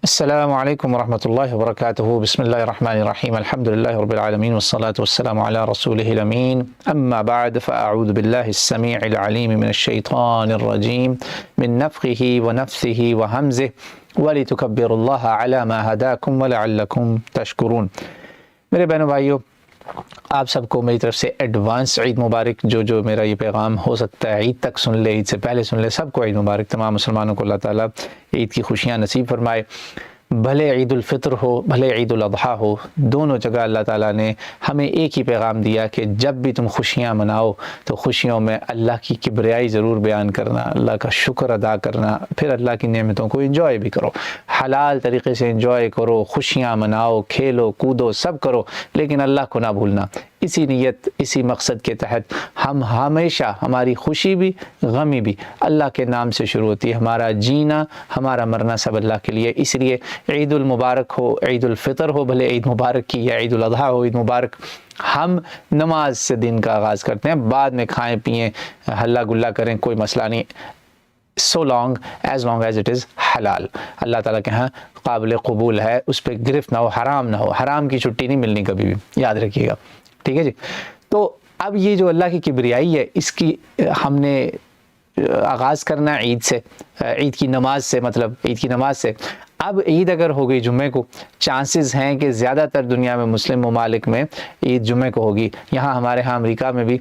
السلام علیکم ورحمۃ اللہ وبرکاتہ بسم اللہ الرحمن الرحیم الحمد للہ رب العالمین والصلاة والسلام علی رسولہ الامین اما بعد فاعوذ باللہ السمیع العلیم من الشیطان الرجیم من نفخہ ونفثہ وہمزہ ولتکبروا اللہ علی ما ہداکم ولعلکم تشکرون۔ میرے بہنوں بھائیوں، آپ سب کو میری طرف سے ایڈوانس عید مبارک۔ جو میرا یہ پیغام ہو سکتا ہے عید تک سن لے، عید سے پہلے سن لے، سب کو عید مبارک۔ تمام مسلمانوں کو اللہ تعالیٰ عید کی خوشیاں نصیب فرمائے۔ بھلے عید الفطر ہو بھلے عید الاضحیٰ ہو، دونوں جگہ اللہ تعالیٰ نے ہمیں ایک ہی پیغام دیا کہ جب بھی تم خوشیاں مناؤ تو خوشیوں میں اللہ کی کبریائی ضرور بیان کرنا، اللہ کا شکر ادا کرنا، پھر اللہ کی نعمتوں کو انجوائے بھی کرو، حلال طریقے سے انجوائے کرو، خوشیاں مناؤ، کھیلو کودو سب کرو، لیکن اللہ کو نہ بھولنا۔ اسی نیت، اسی مقصد کے تحت ہم ہمیشہ، ہماری خوشی بھی غمی بھی اللہ کے نام سے شروع ہوتی ہے۔ ہمارا جینا، ہمارا مرنا سب اللہ کے لیے۔ اس لیے عید المبارک ہو، عید الفطر ہو بھلے عید مبارک کی، یا عید الاضحیٰ ہو عید مبارک، ہم نماز سے دن کا آغاز کرتے ہیں۔ بعد میں کھائیں پئیں، ہلا گلا کریں، کوئی مسئلہ نہیں، so long as it is حلال، اللہ تعالیٰ کے ہاں قابل قبول ہے، اس پہ گرفت نہ ہو، حرام نہ ہو، حرام کی چھٹی نہیں ملنی کبھی بھی، یاد رکھیے گا، ٹھیک ہے جی۔ تو اب یہ جو اللہ کی کبریائی ہے، اس کی ہم نے آغاز کرنا عید سے، عید کی نماز سے، مطلب عید کی نماز سے۔ اب عید اگر ہو گئی جمعے کو، چانسز ہیں کہ زیادہ تر دنیا میں مسلم ممالک میں عید جمعے کو ہوگی۔ یہاں ہمارے ہاں امریکہ میں بھی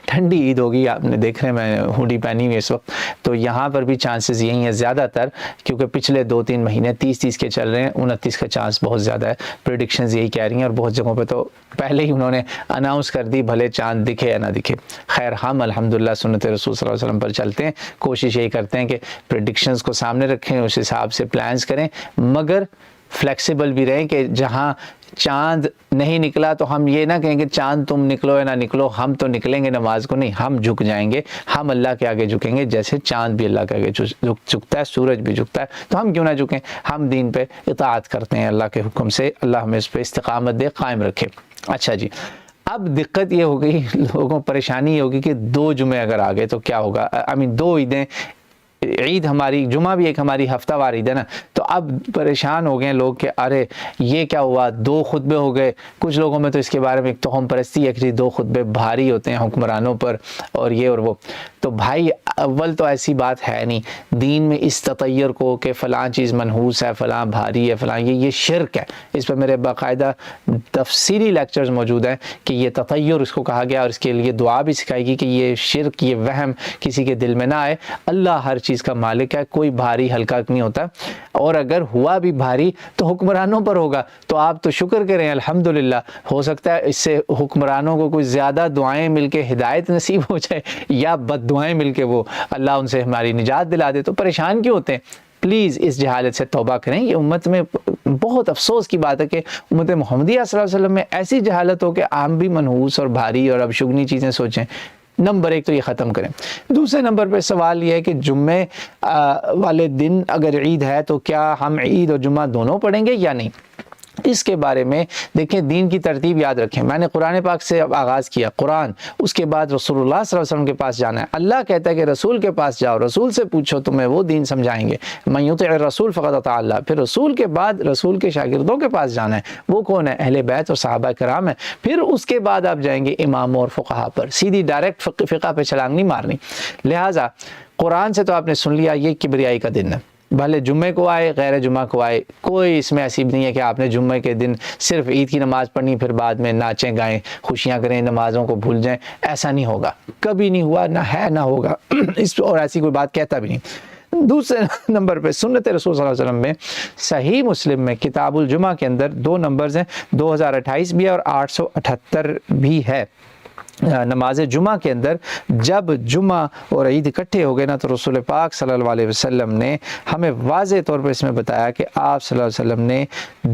ٹھنڈی عید ہوگی، آپ نے دیکھ رہے ہیں میں ہوڈی پہنی ہوئی اس وقت، تو یہاں پر بھی چانسز یہی ہیں زیادہ تر، کیونکہ پچھلے 2-3 مہینے 30 کے چل رہے ہیں، 29 کا چانس بہت زیادہ ہے، پریڈکشنز یہی کہہ رہی ہیں، اور بہت جگہوں پہ تو پہلے ہی انہوں نے اناؤنس کر دی، بھلے چاند دکھے یا نہ دکھے۔ خیر، ہم الحمدللہ سنت رسول صلی اللہ علیہ وسلم پر چلتے ہیں، کوشش یہی کرتے ہیں کہ پریڈکشنز کو سامنے رکھیں، اس حساب سے پلانز کریں، مگر فلیکسیبل بھی رہیں کہ جہاں چاند نہیں نکلا تو ہم یہ نہ کہیں کہ چاند تم نکلو یا نہ نکلو، ہم تو نکلیں گے نماز کو، نہیں، ہم جھک جائیں گے، ہم اللہ کے آگے جھکیں گے، جیسے چاند بھی اللہ کے آگے جھکتا ہے، سورج بھی جھکتا ہے، تو ہم کیوں نہ جھکیں، ہم دین پہ اطاعت کرتے ہیں اللہ کے حکم سے، اللہ ہمیں اس پہ استقامت دے، قائم رکھے۔ اچھا جی، اب دقت یہ ہو گئی، لوگوں پریشانی یہ ہوگی کہ 2 جمعے اگر آ گئے تو کیا ہوگا، 2 عیدیں، عید ہماری جمعہ بھی ایک ہماری ہفتہ وار عید ہے نا، تو اب پریشان ہو گئے لوگ کہ ارے یہ کیا ہوا، 2 خطبے ہو گئے۔ کچھ لوگوں میں تو اس کے بارے میں ایک توہم پرستی ہے کہ 2 خطبے بھاری ہوتے ہیں حکمرانوں پر، اور یہ اور وہ۔ تو بھائی، اول تو ایسی بات ہے نہیں دین میں، اس تطیر کو کہ فلاں چیز منحوس ہے، فلاں بھاری ہے، فلاں یہ شرک ہے۔ اس پہ میرے باقاعدہ تفصیلی لیکچرز موجود ہیں کہ یہ تطیر اس کو کہا گیا، اور اس کے لیے دعا بھی سکھائے گی کہ یہ شرک، یہ وہم کسی کے دل میں نہ آئے۔ اللہ ہر چیز کا مالک ہے، کوئی بھاری ہلکا نہیں ہوتا، اور اگر ہوا بھی بھاری تو حکمرانوں پر ہوگا، تو آپ تو شکر کریں الحمدللہ، ہو سکتا ہے اس سے حکمرانوں کو کوئی زیادہ دعائیں مل کے ہدایت نصیب ہو جائے، یا بد دعائیں مل کے وہ اللہ ان سے ہماری نجات دلا دے، تو پریشان کیوں ہوتے ہیں؟ پلیز اس جہالت سے توبہ کریں۔ یہ امت میں بہت افسوس کی بات ہے کہ امت محمدیہ صلی اللہ علیہ وسلم میں ایسی جہالت ہو کہ ہم بھی منحوس اور بھاری اور ابشگنی چیزیں سوچیں۔ نمبر 1 تو یہ ختم کریں۔ دوسرے نمبر پہ سوال یہ ہے کہ جمعے والے دن اگر عید ہے تو کیا ہم عید اور جمعہ دونوں پڑھیں گے یا نہیں؟ اس کے بارے میں دیکھیں، دین کی ترتیب یاد رکھیں۔ میں نے قرآن پاک سے اب آغاز کیا، قرآن، اس کے بعد رسول اللہ صلی اللہ علیہ وسلم کے پاس جانا ہے۔ اللہ کہتا ہے کہ رسول کے پاس جاؤ، رسول سے پوچھو، تمہیں وہ دین سمجھائیں گے۔ من یطع الرسول فقد اطاع اللہ۔ پھر رسول کے بعد رسول کے شاگردوں کے پاس جانا ہے، وہ کون ہے؟ اہل بیت اور صحابہ کرام ہیں۔ پھر اس کے بعد آپ جائیں گے اماموں اور فقہا پر، سیدھی ڈائریکٹ فقہ پہ چھلانگ نہیں مارنی۔ لہٰذا قرآن سے تو آپ نے سن لیا، یہ کبریائی کا دن ہے، بھلے جمعے کو آئے غیر جمعہ کو آئے، کوئی اس میں ایسی نہیں ہے کہ آپ نے جمعے کے دن صرف عید کی نماز پڑھنی پھر بعد میں ناچیں گائیں خوشیاں کریں نمازوں کو بھول جائیں، ایسا نہیں ہوگا، کبھی نہیں ہوا، نہ ہے نہ ہوگا، اور ایسی کوئی بات کہتا بھی نہیں۔ دوسرے نمبر پہ سنت رسول صلی اللہ علیہ وسلم میں صحیح مسلم میں کتاب الجمعہ کے اندر 2 نمبرز ہیں، 2028 بھی ہے اور 878 بھی ہے۔ نماز جمعہ کے اندر جب جمعہ اور عید اکٹھے ہو گئے نا، تو رسول پاک صلی اللہ علیہ وسلم نے ہمیں واضح طور پر اس میں بتایا کہ آپ صلی اللہ علیہ وسلم نے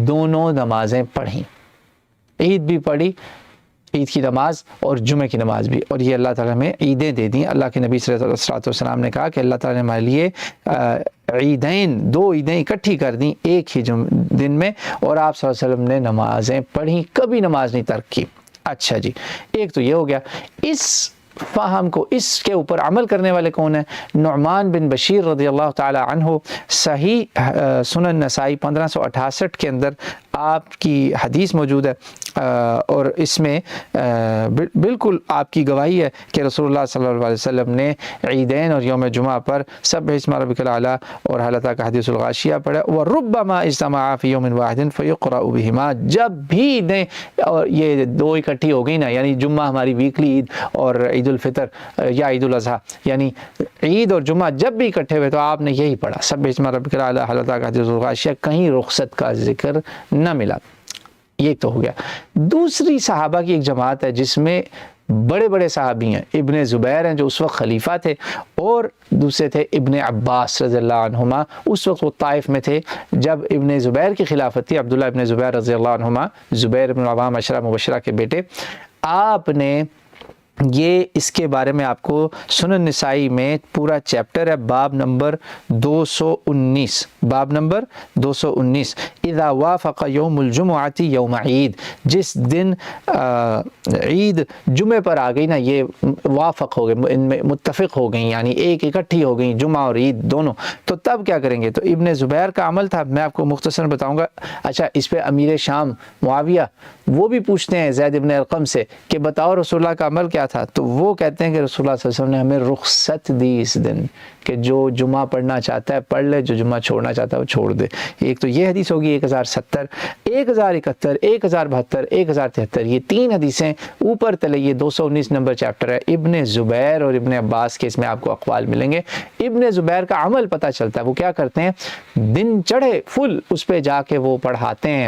دونوں نمازیں پڑھیں، عید بھی پڑھی، عید کی نماز اور جمعے کی نماز بھی، اور یہ اللہ تعالیٰ میں عیدیں دے دیں۔ اللہ کے نبی صلی اللہ علیہ وسلم نے کہا کہ اللہ تعالیٰ نے ہمارے لیے عیدین، 2 عیدیں اکٹھی کر دیں ایک ہی دن میں، اور آپ صلی اللہ علیہ وسلم نے نمازیں پڑھیں، کبھی نماز نہیں ترک کی۔ اچھا جی، ایک تو یہ ہو گیا۔ اس فہم کو، اس کے اوپر عمل کرنے والے کون ہیں؟ نعمان بن بشیر رضی اللہ تعالی عنہ، صحیح سنن نسائی 1568 کے اندر آپ کی حدیث موجود ہے، اور اس میں بالکل آپ کی گواہی ہے کہ رسول اللہ صلی اللہ علیہ وسلم نے عیدین اور یوم جمعہ پر سبح اسم ربک الاعلیٰ اور حالتہ کا حدیث الغاشیہ پڑھا، وَرُبَّمَا اجتمعا فی یوم واحد فیقرأ بہما، جب بھی اور یہ دو اکٹھی ہو گئی نا، یعنی جمعہ ہماری ویکلی عید اور عید الفطر یا عید الاضحیٰ، یعنی عید اور جمعہ جب بھی اکٹھے ہوئے تو آپ نے یہی پڑھا سبح اسم ربک الاعلیٰ حالتہ کا حدیث الغاشیہ، کہیں رخصت کا ذکر نہ ملا۔ یہ تو ہو گیا۔ دوسری صحابہ کی ایک جماعت ہے جس میں بڑے بڑے صحابی ہیں، ابن زبیر ہیں جو اس وقت خلیفہ تھے، اور دوسرے تھے ابن عباس رضی اللہ عنہما، اس وقت وہ طائف میں تھے جب ابن زبیر کی خلافت تھی، عبداللہ ابن زبیر رضی اللہ عنہما، زبیر ابن عوام عشرہ مبشرہ کے بیٹے۔ آپ نے یہ اس کے بارے میں آپ کو سنن نسائی میں پورا چیپٹر ہے، باب نمبر 219، باب نمبر 219، اذا وافق یوم الجمعۃ یوم عید، جس دن عید جمعے پر آ گئی نا، یہ وافق ہو گئے، ان میں متفق ہو گئیں، یعنی ایک اکٹھی ہو گئیں جمعہ اور عید دونوں، تو تب کیا کریں گے؟ تو ابن زبیر کا عمل تھا، میں آپ کو مختصر بتاؤں گا۔ اچھا، اس پہ امیر شام معاویہ وہ بھی پوچھتے ہیں زید ابن ارقم سے کہ بتاؤ رسول اللہ کا عمل کیا تھا، تو وہ کہتے ہیں کہ رسول اللہ صلی اللہ علیہ وسلم نے ہمیں رخصت دی اس دن کہ جو جمعہ پڑھنا چاہتا ہے پڑھ لے، جو جمعہ چھوڑنا چاہتا ہے وہ چھوڑ دے۔ ایک تو یہ حدیث ہوگی 1070، 1071، 1072، 1073، یہ تین حدیثیں اوپر تلے، یہ 219 نمبر چیپٹر ہے۔ ابن زبیر اور ابن عباس کے اس میں آپ کو اقوال ملیں گے۔ ابن زبیر کا عمل پتہ چلتا ہے، وہ کیا کرتے ہیں، دن چڑھے فل اس پہ جا کے وہ پڑھاتے ہیں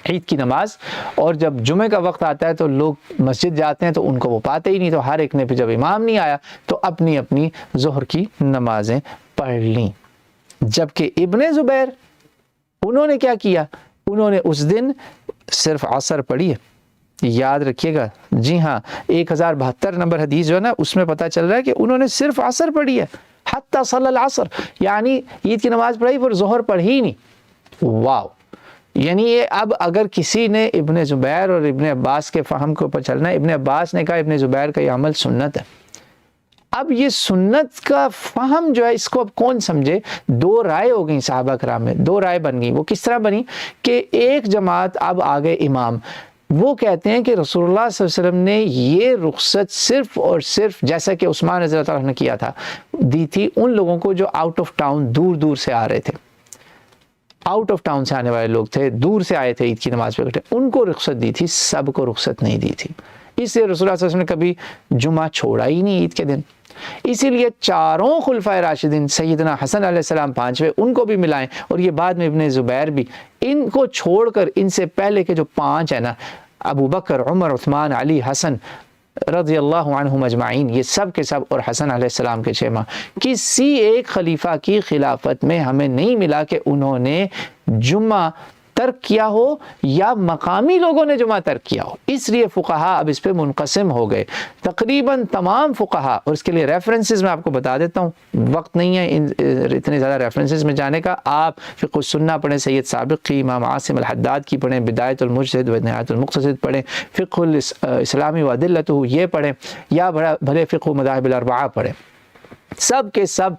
عید کی نماز، اور جب جمعے کا وقت آتا ہے تو لوگ مسجد جاتے ہیں تو ان کو وہ پاتے ہی نہیں، تو ہر ایک نے پھر جب امام نہیں آیا تو اپنی اپنی ظہر کی نمازیں پڑھ لیں۔ جبکہ ابن زبیر انہوں نے کیا کیا، انہوں نے اس دن صرف عصر پڑھی ہے، یاد رکھیے گا، جی ہاں، 1072 نمبر حدیث جو ہے نا، اس میں پتہ چل رہا ہے کہ انہوں نے صرف عصر پڑھی ہے، حتی صلی العصر، یعنی عید کی نماز پڑھی پر ظہر پڑھی ہی نہیں۔ واو! یعنی یہ اب اگر کسی نے ابن زبیر اور ابن عباس کے فہم کے اوپر چلنا ہے، ابن عباس نے کہا ابن زبیر کا یہ عمل سنت ہے۔ اب یہ سنت کا فہم جو ہے اس کو اب کون سمجھے؟ دو رائے ہو گئیں صحابہ کرام میں، دو رائے بن گئیں۔ وہ کس طرح بنی کہ ایک جماعت اب آگے امام، وہ کہتے ہیں کہ رسول اللہ صلی اللہ علیہ وسلم نے یہ رخصت صرف اور صرف جیسا کہ عثمان رضی اللہ عنہ نے کیا تھا، دی تھی ان لوگوں کو جو آؤٹ آف ٹاؤن، دور دور سے آ رہے تھے، آؤٹ آف ٹاؤن سے آنے والے لوگ تھے، دور سے آئے تھے عید کی نماز پہ اکٹھے، ان کو رخصت دی تھی، سب کو رخصت نہیں دی تھی۔ اس لیے رسول اللہ صلی اللہ علیہ وسلم نے کبھی جمعہ چھوڑا ہی نہیں عید کے دن۔ اسی لیے چاروں خلفائے راشدین، سیدنا حسن علیہ السلام 5ویں، ان کو بھی ملائیں، اور یہ بعد میں ابن زبیر بھی، ان کو چھوڑ کر ان سے پہلے کے جو 5 ہیں نا، ابو بکر، عمر، عثمان، علی، حسن رضی اللہ عنہم اجمعین، یہ سب کے سب، اور حسن علیہ السلام کے 6 ماہ، کسی ایک خلیفہ کی خلافت میں ہمیں نہیں ملا کہ انہوں نے جمعہ ترک کیا ہو یا مقامی لوگوں نے جمعہ ترک کیا ہو۔ اس لیے فقہا اب اس پہ منقسم ہو گئے، تقریباً تمام فقہا، اور اس کے لیے ریفرنسز میں آپ کو بتا دیتا ہوں، وقت نہیں ہے اتنے زیادہ ریفرنسز میں جانے کا۔ آپ فقہ السنہ پڑھیں، سید سابق کی، امام عاصم الحداد کی پڑھیں، بدایت المجتہد و نہایت المقتصد پڑھیں، فقہ الاسلامی و ادلتہ یہ پڑھیں، یا بھلے فقہ مذاہب الاربعہ پڑھیں، سب کے سب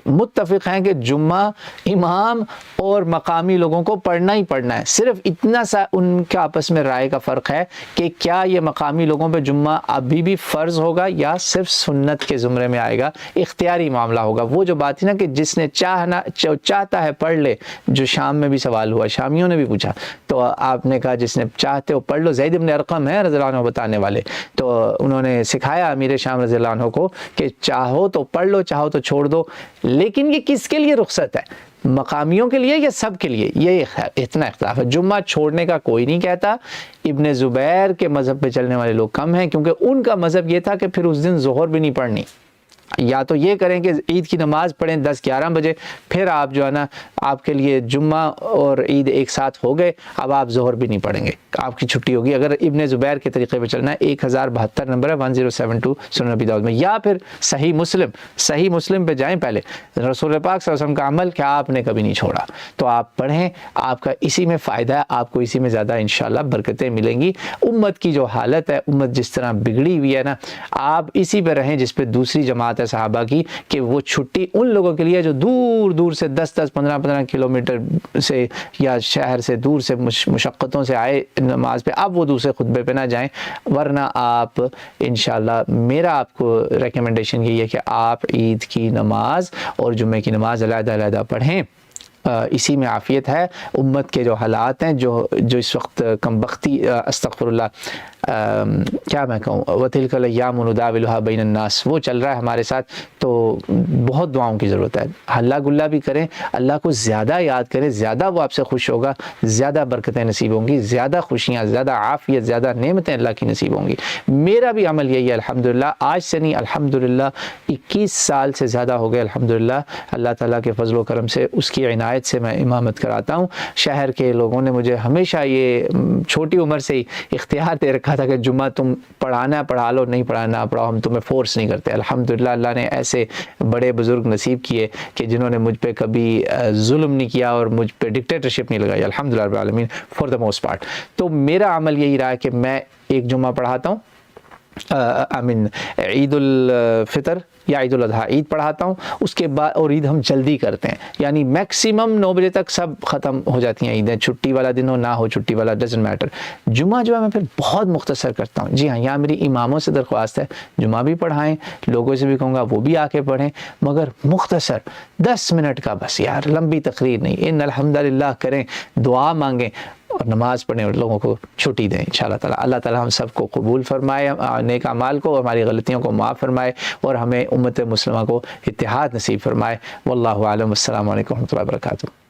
متفق ہیں کہ جمعہ امام اور مقامی لوگوں کو پڑھنا ہی پڑھنا ہے۔ صرف اتنا سا ان کا آپس میں رائے کا فرق ہے کہ کیا یہ مقامی لوگوں پہ جمعہ ابھی بھی فرض ہوگا یا صرف سنت کے زمرے میں آئے گا، اختیاری معاملہ ہوگا۔ وہ جو بات تھی نا کہ جس نے چاہتا ہے پڑھ لے، جو شام میں بھی سوال ہوا، شامیوں نے بھی پوچھا، تو آپ نے کہا جس نے چاہتے ہو پڑھ لو۔ زید بن ارقم ہے رضی اللہ عنہ بتانے والے، تو انہوں نے سکھایا امیر شام رضی اللہ عنہ کو کہ چاہو تو پڑھ لو، چاہو تو چھوڑ دو۔ لیکن یہ کس کے لیے رخصت ہے، مقامیوں کے لیے یا سب کے لیے؟ یہ اتنا اختلاف ہے۔ جمعہ چھوڑنے کا کوئی نہیں کہتا۔ ابن زبیر کے مذہب پہ چلنے والے لوگ کم ہیں، کیونکہ ان کا مذہب یہ تھا کہ پھر اس دن ظہر بھی نہیں پڑھنی۔ یا تو یہ کریں کہ عید کی نماز پڑھیں 10-11 بجے، پھر آپ جو ہے نا آپ کے لیے جمعہ اور عید ایک ساتھ ہو گئے، اب آپ ظہر بھی نہیں پڑھیں گے، آپ کی چھٹی ہوگی۔ اگر ابن زبیر کے طریقے پہ چلنا ہے 1072 نمبر ہے 1072 سنن نبی داؤد میں، یا پھر صحیح مسلم پہ جائیں، پہلے رسول پاک صلی اللہ علیہ وسلم کا عمل کہ آپ نے کبھی نہیں چھوڑا، تو آپ پڑھیں، آپ کا اسی میں فائدہ ہے، آپ کو اسی میں زیادہ انشاءاللہ برکتیں ملیں گی۔ امت کی جو حالت ہے، امت جس طرح بگڑی ہوئی ہے نا، آپ اسی پہ رہیں جس پہ دوسری جماعت ہے صحابہ کی، کہ وہ چھٹی ان لوگوں کے لیے جو دور دور سے 10-15 کلومیٹر سے یا شہر سے دور سے مشقتوں سے آئے نماز پہ، اب وہ دوسرے خطبے پہ نہ جائیں، ورنہ آپ انشاءاللہ میرا آپ کو ریکمنڈیشن یہی ہے کہ آپ عید کی نماز اور جمعے کی نماز علیحدہ علیحدہ پڑھیں، اسی میں عافیت ہے۔ امت کے جو حالات ہیں، جو اس وقت کم بختی، استغفر اللہ، کیا میں کہوں، وَتِلْكَ الْأَيَّامُ نُدَاوِلُهَا بَيْنَ النَّاسِ، وہ چل رہا ہے ہمارے ساتھ، تو بہت دعاؤں کی ضرورت ہے۔ ہلا گلا بھی کریں، اللہ کو زیادہ یاد کریں، زیادہ وہ آپ سے خوش ہوگا، زیادہ برکتیں نصیب ہوں گی، زیادہ خوشیاں، زیادہ عافیت، زیادہ نعمتیں اللہ کی نصیب ہوں گی۔ میرا بھی عمل یہی ہے الحمدللہ، آج سے نہیں، الحمدللہ 21 سال سے زیادہ ہو گئے الحمدللہ، اللہ تعالیٰ کے فضل و کرم سے، اس کی عنایت سے میں امامت کراتا ہوں۔ شہر کے لوگوں نے مجھے ہمیشہ یہ چھوٹی عمر سے ہی اختیار دے رکھا تھا کہ جمعہ تم پڑھانا ہے پڑھا لو، نہیں پڑھانا پڑھاؤ، ہم تمہیں فورس نہیں کرتے۔ الحمدللہ اللہ نے ایسے بڑے بزرگ نصیب کیے کہ جنہوں نے مجھ پہ کبھی ظلم نہیں کیا اور مجھ پہ ڈکٹیٹرشپ نہیں لگائی، الحمدللہ رب العالمین، فار دا موسٹ پارٹ۔ تو میرا عمل یہی رہا ہے کہ میں ایک جمعہ پڑھاتا ہوں، عید الفطر یا عید الاضحیٰ، عید پڑھاتا ہوں، اس کے بعد، اور عید ہم جلدی کرتے ہیں، یعنی میکسیمم 9 بجے تک سب ختم ہو جاتی ہیں عیدیں، چھٹی والا دن ہو نہ ہو چھٹی والا، ڈزنٹ میٹر۔ جمعہ جو ہے میں پھر بہت مختصر کرتا ہوں۔ جی ہاں، یہاں میری اماموں سے درخواست ہے، جمعہ بھی پڑھائیں، لوگوں سے بھی کہوں گا وہ بھی آ کے پڑھیں، مگر مختصر 10 منٹ کا بس یار، لمبی تقریر نہیں، ان الحمدللہ کریں، دعا مانگیں اور نماز پڑھیں اور لوگوں کو چھٹی دیں انشاءاللہ تعالی۔ اللہ تعالی ہم سب کو قبول فرمائے، نیک اعمال کو اور ہماری غلطیوں کو معاف فرمائے، اور ہمیں امت مسلمہ کو اتحاد نصیب فرمائے۔ واللہ اعلم، السلام علیکم ورحمۃ اللہ وبرکاتہ۔